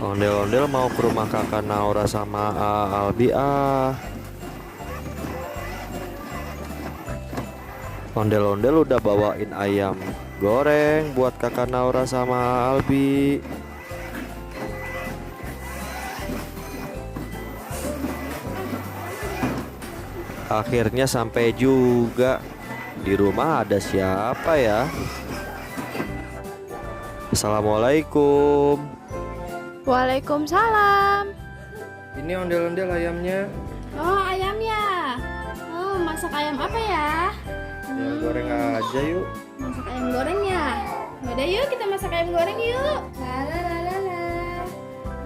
Ondel-ondel mau ke rumah kakak Naura sama Albi ah. Ondel-ondel udah bawain ayam goreng buat kakak Naura sama Albi. Akhirnya sampai juga. Di rumah ada siapa ya? Assalamualaikum. Waalaikumsalam. Ini ondel-ondel ayamnya. Oh, ayamnya. Oh, masak ayam apa ya? Ya goreng aja yuk. Masak ayam goreng ya. Udah yuk kita masak ayam goreng yuk. Lalalala.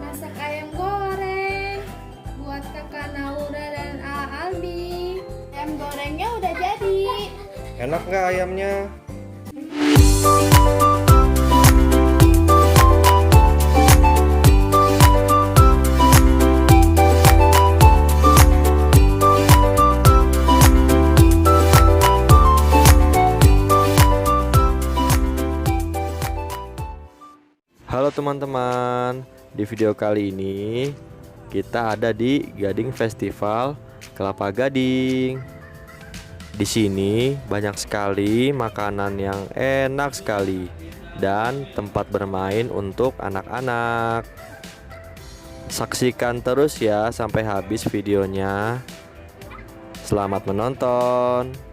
Masak ayam goreng buat kakak Naura dan Albi. Ayam gorengnya udah jadi. Enak nggak ayamnya? Halo teman-teman, di video kali ini kita ada di Gading Festival Kelapa Gading. Di sini banyak sekali makanan yang enak sekali dan tempat bermain untuk anak-anak. Saksikan terus ya sampai habis videonya. Selamat menonton.